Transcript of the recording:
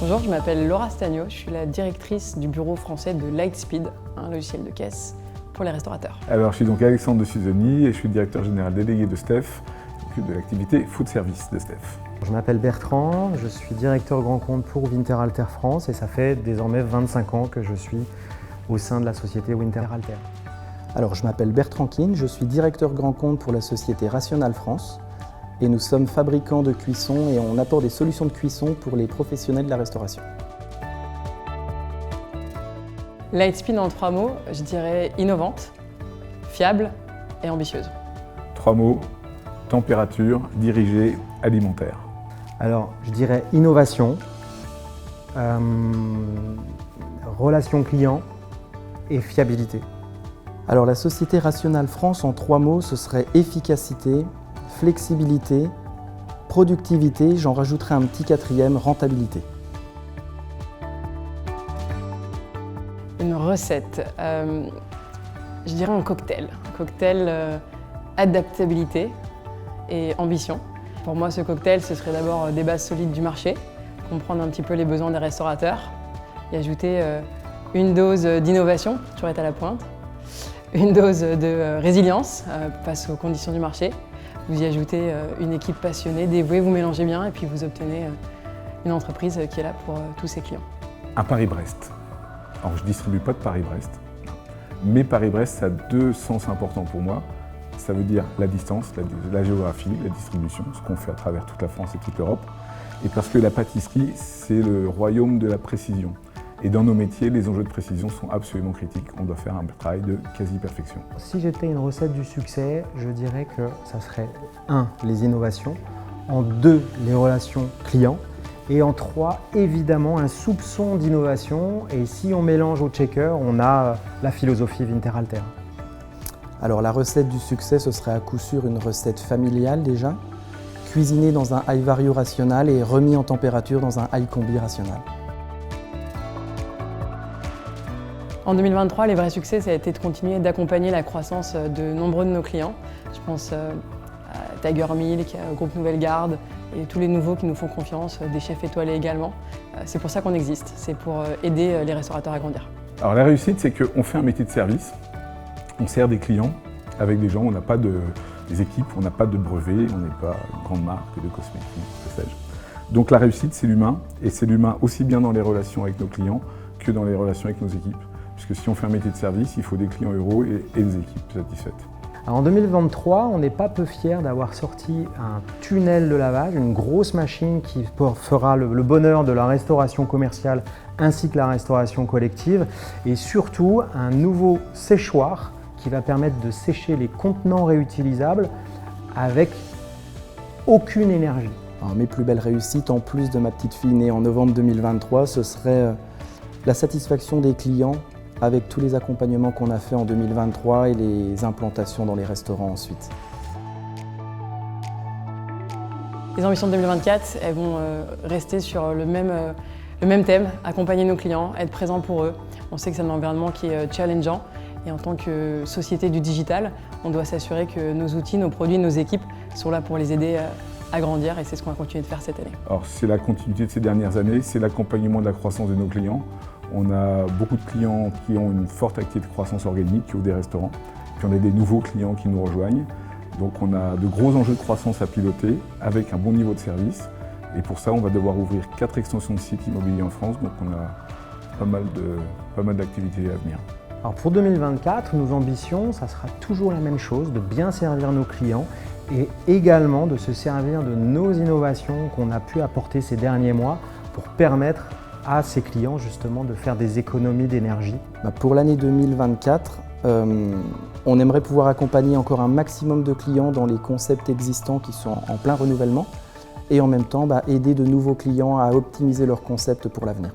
Bonjour, je m'appelle Laura Stagno, je suis la directrice du bureau français de Lightspeed, un logiciel de caisse pour les restaurateurs. Alors, je suis donc Alexandre de Suzoni et je suis directeur général délégué de Steph, qui s'occupe de l'activité food service de Steph. Je m'appelle Bertrand, je suis directeur grand compte pour Winterhalter France et ça fait désormais 25 ans que je suis au sein de la société Winterhalter. Alors, je m'appelle Bertrand King, je suis directeur grand compte pour la société Rational France et nous sommes fabricants de cuisson et on apporte des solutions de cuisson pour les professionnels de la restauration. Lightspeed en 3 mots, je dirais innovante, fiable et ambitieuse. 3 mots, température, dirigée, alimentaire. Alors, je dirais innovation, relation client et fiabilité. Alors, la société Rational France en 3 mots, ce serait efficacité, flexibilité, productivité, j'en rajouterai un petit 4e, rentabilité. Une recette, je dirais un cocktail. Adaptabilité et ambition. Pour moi, ce cocktail, ce serait d'abord des bases solides du marché, comprendre un petit peu les besoins des restaurateurs et ajouter une dose d'innovation, toujours être à la pointe, une dose de résilience face aux conditions du marché. Vous y ajoutez une équipe passionnée, dévouée, vous mélangez bien et puis vous obtenez une entreprise qui est là pour tous ses clients. Un Paris-Brest. Alors, je ne distribue pas de Paris-Brest, mais Paris-Brest, ça a 2 sens importants pour moi. Ça veut dire la distance, la géographie, la distribution, ce qu'on fait à travers toute la France et toute l'Europe. Et parce que la pâtisserie, c'est le royaume de la précision. Et dans nos métiers, les enjeux de précision sont absolument critiques. On doit faire un travail de quasi-perfection. Si j'étais une recette du succès, je dirais que ça serait 1. Les innovations, en 2. Les relations clients et en 3. Évidemment un soupçon d'innovation et si on mélange au checker, on a la philosophie Winterhalter. Alors, la recette du succès, ce serait à coup sûr une recette familiale déjà, cuisinée dans un high vario Rational et remis en température dans un high combi Rational. En 2023, les vrais succès, ça a été de continuer d'accompagner la croissance de nombreux de nos clients. Je pense à Tiger Milk, au groupe Nouvelle Garde et tous les nouveaux qui nous font confiance, des chefs étoilés également. C'est pour ça qu'on existe, c'est pour aider les restaurateurs à grandir. Alors la réussite, c'est qu'on fait un métier de service, on sert des clients avec des gens, on n'a pas des équipes, on n'a pas de brevets, on n'est pas une grande marque de cosmétiques, que sais-je. Donc la réussite, c'est l'humain, et c'est l'humain aussi bien dans les relations avec nos clients que dans les relations avec nos équipes. Puisque si on fait un métier de service, il faut des clients heureux et des équipes satisfaites. Alors en 2023, on n'est pas peu fiers d'avoir sorti un tunnel de lavage, une grosse machine qui fera le bonheur de la restauration commerciale ainsi que la restauration collective et surtout un nouveau séchoir qui va permettre de sécher les contenants réutilisables avec aucune énergie. Alors, mes plus belles réussites, en plus de ma petite fille née en novembre 2023, ce serait la satisfaction des clients avec tous les accompagnements qu'on a fait en 2023 et les implantations dans les restaurants ensuite. Les ambitions de 2024, elles vont rester sur le même thème, accompagner nos clients, être présent pour eux. On sait que c'est un environnement qui est challengeant et en tant que société du digital, on doit s'assurer que nos outils, nos produits, nos équipes sont là pour les aider à grandir et c'est ce qu'on va continuer de faire cette année. Alors c'est la continuité de ces dernières années, c'est l'accompagnement de la croissance de nos clients. On a beaucoup de clients qui ont une forte activité de croissance organique, qui ont des restaurants. Puis on a des nouveaux clients qui nous rejoignent. Donc on a de gros enjeux de croissance à piloter avec un bon niveau de service. Et pour ça, on va devoir ouvrir 4 extensions de sites immobiliers en France. Donc on a pas mal d'activités à venir. Alors pour 2024, nos ambitions, ça sera toujours la même chose, de bien servir nos clients et également de se servir de nos innovations qu'on a pu apporter ces derniers mois pour permettre à ses clients justement de faire des économies d'énergie. Pour l'année 2024, on aimerait pouvoir accompagner encore un maximum de clients dans les concepts existants qui sont en plein renouvellement et en même temps aider de nouveaux clients à optimiser leurs concepts pour l'avenir.